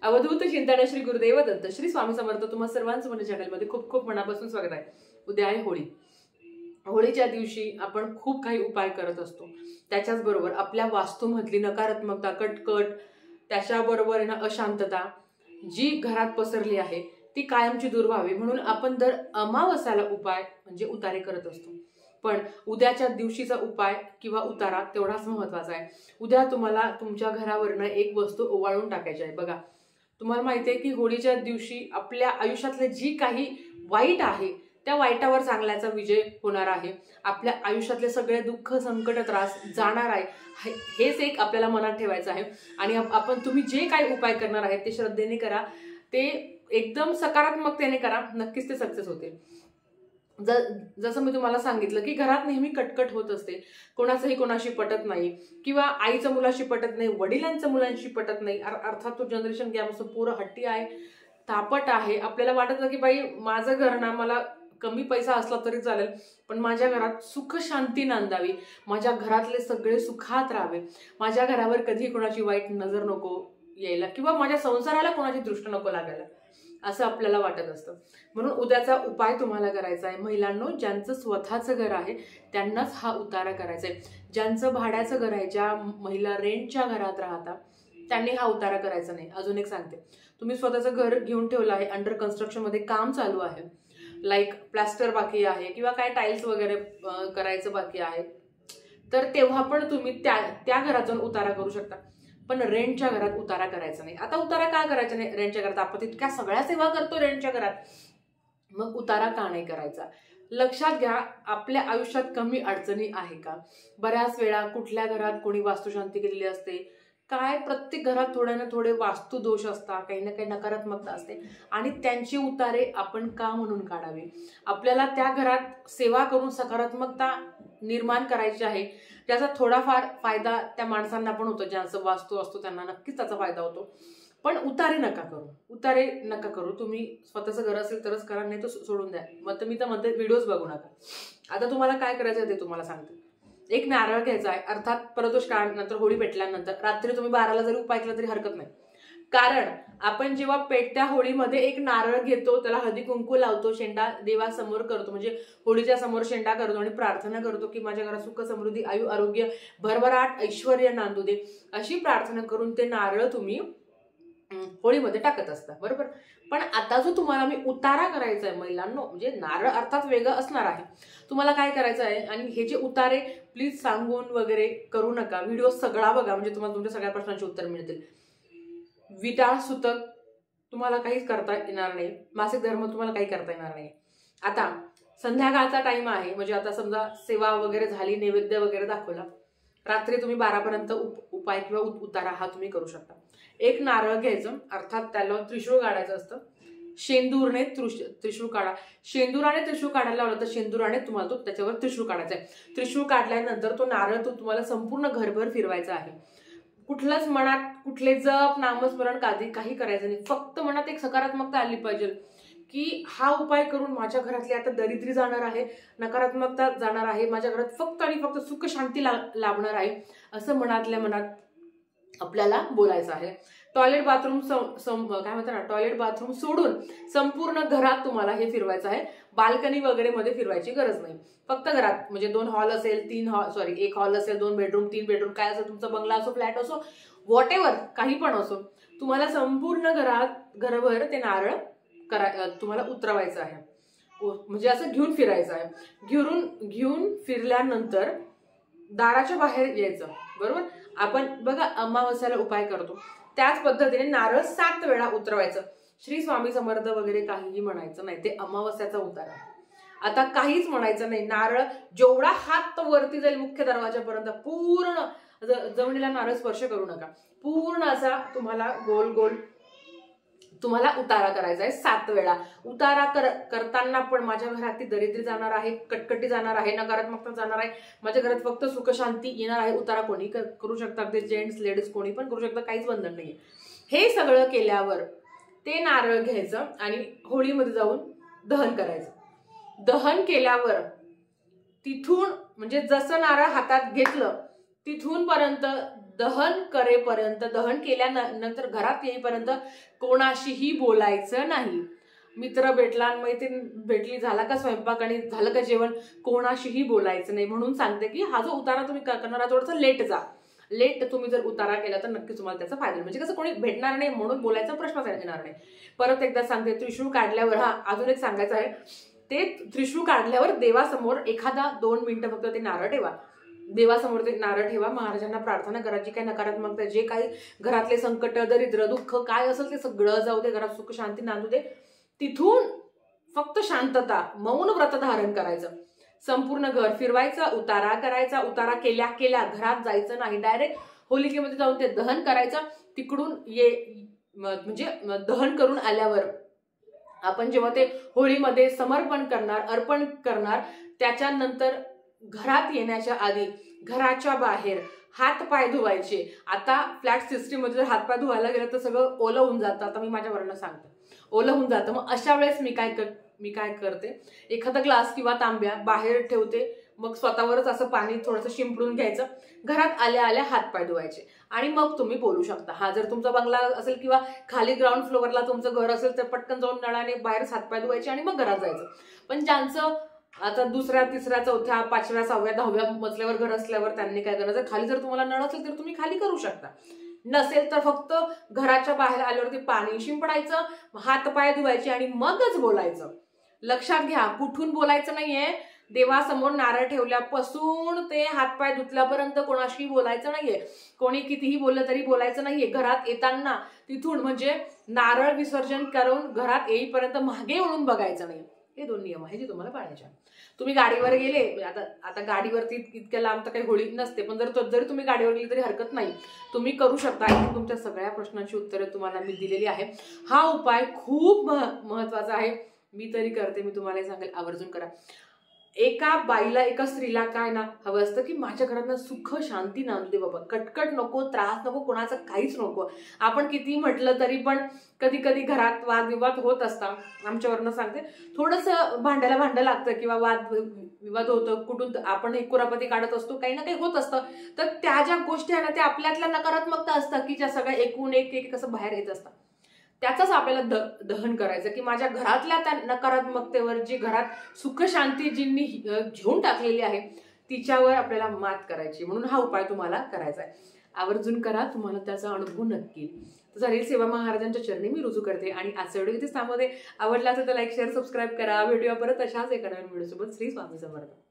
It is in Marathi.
अवधूत चिंतन श्री गुरुदेव दत्त श्री स्वामी समर्थ तुम्हा सर्वांचं माझ्या चॅनलमध्ये खूप खूप मनापासून स्वागत आहे। उद्या आहे होळी। होळीच्या दिवशी आपण खूप काही उपाय करत असतो। त्याच्याच बरोबर आपल्या वास्तूमधली नकारात्मकता, कटकट, त्याच्याबरोबर ना अशांतता जी घरात पसरली आहे ती कायमची दूर व्हावी म्हणून आपण दर अमावस्याला उपाय म्हणजे उतारे करत असतो। पण उद्याच्या दिवशीचा उपाय किंवा उतारा तेवढाच महत्त्वाचा आहे। उद्या तुम्हाला तुमच्या घरावरनं एक वस्तू ओवाळून टाकायची आहे। बघा, तुम्हाला माहिती आहे की होळीच्या दिवशी आपल्या आयुष्यातले जी काही वाईट आहे त्या वाईटावर चांगल्याचा विजय होणार आहे। आपल्या आयुष्यातले सगळे दुःख, संकट, त्रास जाणार आहे हेच एक आपल्याला मनात ठेवायचं आहे। आणि आपण तुम्ही जे काही उपाय करणार आहे ते श्रद्धेने करा, ते एकदम सकारात्मकतेने करा, नक्कीच ते सक्सेस होते। जसं मी तुम्हाला सांगितलं की घरात नेहमी कटकट होत असते, कोणाचंही कोणाशी पटत नाही किंवा आईचं मुलाशी पटत नाही, वडिलांचं मुलांशी पटत नाही। अर्थात तो जनरेशन गॅप असतो, पोरं हट्टी आहे, तापट आहे। आपल्याला वाटतं की बाई माझं घर ना, मला कमी पैसा असला तरी चालेल पण माझ्या घरात सुख शांती नांदावी, माझ्या घरातले सगळे सुखात राहावे, माझ्या घरावर कधी कोणाची वाईट नजर नको यायला किंवा माझ्या संसाराला कोणाची दृष्ट नको लागायला, असं आपल्याला वाटत असतं। म्हणून उद्याचा उपाय तुम्हाला करायचा आहे। महिलांनो, ज्यांचं स्वतःचं घर आहे त्यांनाच हा उतारा करायचा आहे। ज्यांचं भाड्याचं घर आहे, ज्या महिला रेंटच्या घरात राहतात त्यांनी हा उतारा करायचा नाही। अजून एक सांगते, तुम्ही स्वतःचं घर घेऊन ठेवलं आहे, अंडर कन्स्ट्रक्शन मध्ये काम चालू आहे, लाईक प्लास्टर बाकी आहे किंवा काय टाइल्स वगैरे करायचं बाकी आहे, तर तेव्हा पण तुम्ही त्या घरातून उतारा करू शकता। पण रेंटच्या घरात उतारा करायचा नाही। आता उतारा का करायचा नाही रेंटच्या घरात? आपण तितक्या सगळ्या सेवा करतो रेंटच्या घरात, मग उतारा का नाही करायचा? लक्षात घ्या, आपल्या आयुष्यात कमी अडचणी आहे का? बऱ्याच वेळा कुठल्या घरात कोणी वास्तुशांती केलेली असते काय, प्रत्येक घरात थोडे ना थोडे वास्तू दोष असतात, काही ना काही नकारात्मकता असते आणि त्यांचे उतारे आपण का म्हणून काढावे? आपल्याला त्या घरात सेवा करून सकारात्मकता निर्माण करायची आहे, त्याचा थोडाफार फायदा त्या माणसांना पण होतो, ज्यांचं वास्तू असतो त्यांना नक्कीच त्याचा फायदा होतो। पण उतारे नका करू, उतारे नका करू। तुम्ही स्वतःचं घर असेल तरच करा, नाही तर सोडून द्या। मग मी तर म्हणते व्हिडिओज बघू नका। आता तुम्हाला काय करायचं ते तुम्हाला सांगते। एक नारळ घ्यायचा आहे, अर्थात प्रदोष काळानंतर, होळी पेटल्यानंतर रात्री तुम्ही 12ला जरी उपाय केला तरी हरकत नाही। कारण आपण जेव्हा पेटत्या होळीमध्ये एक नारळ घेतो, त्याला हळदी कुंकू लावतो, शेंडा देवासमोर करतो, म्हणजे होळीच्या समोर शेंडा करतो आणि प्रार्थना करतो की माझ्या घरात सुख, समृद्धी, आयु, आरोग्य, भरभराट, ऐश्वर्य नांदू दे, अशी प्रार्थना करून ते नारळ तुम्ही होळीमध्ये टाकत असता, बरोबर? पण आता जो तुम्हाला मी उतारा करायचा आहे महिलांनो, म्हणजे नारळ अर्थात वेगळं असणार आहे, तुम्हाला काय करायचं आहे? आणि हे जे उतारे प्लीज सांगून वगैरे करू नका, व्हिडिओ सगळा बघा, म्हणजे तुम्हाला तुमच्या सगळ्या प्रश्नांची उत्तर मिळतील। विटाळ सुतक तुम्हाला काहीच करता येणार नाही, मासिक धर्म तुम्हाला काही करता येणार नाही। आता संध्याकाळचा टाइम आहे, म्हणजे आता समजा सेवा वगैरे झाली, नैवेद्य वगैरे दाखवला, रात्री तुम्ही 12पर्यंत उपाय किंवा उतारा हा तुम्ही करू शकता। एक नारळ घ्यायचं, अर्थात त्याला त्रिशूळ काढायचं असतं, शेंदूरने त्रिशूळ काढा। शेंदुराने त्रिशूळ काढायला लावलं तर शेंदुराने तुम्हाला तो त्याच्यावर त्रिशूळ काढायचा आहे। त्रिशूळ काढल्यानंतर तो नारळ तो तुम्हाला संपूर्ण घरभर फिरवायचा आहे। कुठलंच मनात कुठले जप, नामस्मरण काही करायचं नाही, फक्त मनात एक सकारात्मकता आली पाहिजे की हा उपाय करून माझ्या घरातली आता दरिद्री जाणार आहे, नकारात्मकता जाणार आहे, माझ्या घरात फक्त आणि फक्त सुख शांती लाभणार आहे, असं मनातल्या मनात आपल्याला बोलायचं आहे। टॉयलेट बाथरूम काय म्हणतात ना, टॉयलेट बाथरूम सोडून संपूर्ण घरात तुम्हाला हे फिरवायचं आहे। बाल्कनी वगैरे मध्ये फिरवायची गरज नाही, फक्त घरात, म्हणजे 2 हॉल असेल, 1 हॉल असेल, 2 बेडरूम, 3 बेडरूम, काय असो, तुमचा बंगला असो, फ्लॅट असो, व्हॉट एव्हर, काही पण असो, तुम्हाला संपूर्ण घरभर ते नारळ तुम्हाला उतरवायचं आहे, म्हणजे असं घेऊन फिरायचं आहे। घेऊन फिरल्यानंतर दाराच्या बाहेर यायचं, बरोबर? आपण बघा अमावस्याला उपाय करतो त्याच पद्धतीने नारळ 7 वेळा उतरवायचं। श्री स्वामी समर्थ वगैरे काहीही म्हणायचं नाही, ते अमावस्याचा उतारा। आता काहीच म्हणायचं नाही, नारळ जेवढा हात वरती जाईल मुख्य दरवाजापर्यंत पूर्ण जमिनीला नारळ स्पर्श करू नका, पूर्ण असा तुम्हाला गोल गोल तुम्हाला उतारा करायचा आहे 7 वेळा। उतारा करताना पण माझ्या घरात ती दरिद्री जाणार आहे, कटकटी जाणार आहे, नकारात्मकता जाणार आहे, माझ्या घरात फक्त सुख शांती येणार आहे। उतारा कोणी करू शकता, अगदी जेंट्स लेडीज कोणी पण करू शकता, काहीच बंधन नाही। हे सगळं केल्यावर ते नारळ घ्यायचं आणि होळीमध्ये जाऊन दहन करायचं। दहन केल्यावर तिथून, म्हणजे जसं नारळ हातात घेतलं तिथून पर्यंत दहन करेपर्यंत, दहन केल्यानंतर घरात येईपर्यंत कोणाशीही बोलायचं नाही. मित्र भेटला, मैत्रीण भेटली, झाला का स्वयंपाक आणि झालं का जेवण, कोणाशीही बोलायचं नाही. म्हणून सांगते की हा जो उतारा तुम्ही करणार थोडासा लेट जा. लेट तुम्ही जर उतारा केला तर नक्की तुम्हाला त्याचा फायदा. म्हणजे कसं कोणी भेटणार नाही म्हणून बोलायचा प्रश्नच येणार नाही. परत एकदा सांगते, त्रिशूळ काढल्यावर, हा अजून एक सांगायचं आहे, ते त्रिशूळ काढल्यावर देवासमोर 1-2 मिनिटं फक्त ते नारळ ठेवा. देवासमोर ते नारळ ठेवा, महाराजांना प्रार्थना करा. जी काही नकारात्मकता, जे काही घरातले संकट, दरिद्र, दुःख काय असेल ते सगळं जाऊ दे, घरात सुख शांती नांदू दे. तिथून फक्त शांतता, मौन व्रत धारण करायचं. संपूर्ण घर फिरवायचं, उतारा करायचा. उतारा केल्या घरात जायचं नाही, डायरेक्ट होलिकेमध्ये जाऊन ते दहन करायचं. तिकडून म्हणजे दहन करून आल्यावर आपण जेव्हा ते होळीमध्ये समर्पण करणार, अर्पण करणार, त्याच्यानंतर घरात येण्याच्या आधी घराच्या बाहेर हात पाय धुवायचे. आता फ्लॅट सिस्टीम मध्ये जर हात पाय धुवायला गेलं तर सगळं ओलं होऊन जातं. आता मी माझ्या वरनं सांगते, ओलं होऊन जातं. मग अशा वेळेस मी काय करते, एखादा ग्लास किंवा तांब्या बाहेर ठेवते. मग स्वतःवरच असं पाणी थोडंसं शिंपडून घ्यायचं. घरात आल्या हात पाय धुवायचे आणि मग तुम्ही बोलू शकता. हा जर तुमचा बंगला असेल किंवा खाली ग्राउंड फ्लोअरला तुमचं घर असेल तर पटकन जाऊन नळाने बाहेर हात पाय धुवायचे आणि मग घरात जायचं. पण ज्यांचं आता 2ऱ्या, 3ऱ्या, 4थ्या, 5व्या, 6व्या, 10व्या मजल्यावर घर असल्यावर त्यांनी काय करायचं, खाली जर तुम्हाला नळ असेल तर तुम्ही खाली करू शकता. नसेल तर फक्त घराच्या बाहेर आल्यावरती पाणी शिंपडायचं, हात पाय धुवायचे आणि मगच बोलायचं. लक्षात घ्या, कुठून बोलायचं नाहीये. देवासमोर नारळ ठेवल्यापासून ते हातपाय धुतल्यापर्यंत कोणाशी बोलायचं नाहीये. कोणी कितीही बोललं तरी बोलायचं नाहीये. घरात येताना तिथून म्हणजे नारळ विसर्जन करून घरात येईपर्यंत मागे वळून बघायचं नाही. हे 2 नियम आहे जे तुम्हाला पाळायचे. तुम्ही गाडीवर गेले, आता गाडीवरती इतक्या लांब तर काही होळी नसते, पण जरी तुम्ही गाडीवर गेली तरी हरकत नाही, तुम्ही करू शकता. तुमच्या सगळ्या प्रश्नांची उत्तरे तुम्हाला मी दिलेली आहे. हा उपाय खूप महत्वाचा आहे. मी तरी करते, मी तुम्हाला सांगेल आवर्जून करा. एका बाईला, एका स्त्रीला काय ना हवं असतं की माझ्या घरात ना सुख शांती नांदू दे बाबा, कटकट नको, त्रास नको, कोणाचं काहीच नको. आपण किती म्हटलं तरी पण कधी कधी घरात वादविवाद होत असतात. आमच्यावरनं सांगते, थोडंसं भांडं लागतं किंवा वादविवाद होतं, कुठून आपण एक कुरापती काढत असतो, काही ना काही होत असतं. तर त्या ज्या गोष्टी आहे ना त्या आपल्यातल्या नकारात्मकता असतात की ज्या सगळ्या एकूण एक कसं बाहेर येत असतात. त्याचंच आपल्याला दहन करायचं की माझ्या घरातल्या त्या नकारात्मकतेवर, जी घरात सुख शांती जिंनी घेऊन टाकलेली आहे तिच्यावर आपल्याला मात करायची. म्हणून हा उपाय तुम्हाला करायचा आहे. आवर्जून करा, तुम्हाला त्याचा अनुभव नक्की. रील सेवा महाराजांच्या चरणी मी रुजू करते. आणि आजचा व्हिडिओ इथेच थांबवते. आवडला असेल तर लाईक, शेअर, सबस्क्राईब करा. भेटूया परत अशाच एका नवीन व्हिडिओ सोबत. श्री स्वामी समर्थ.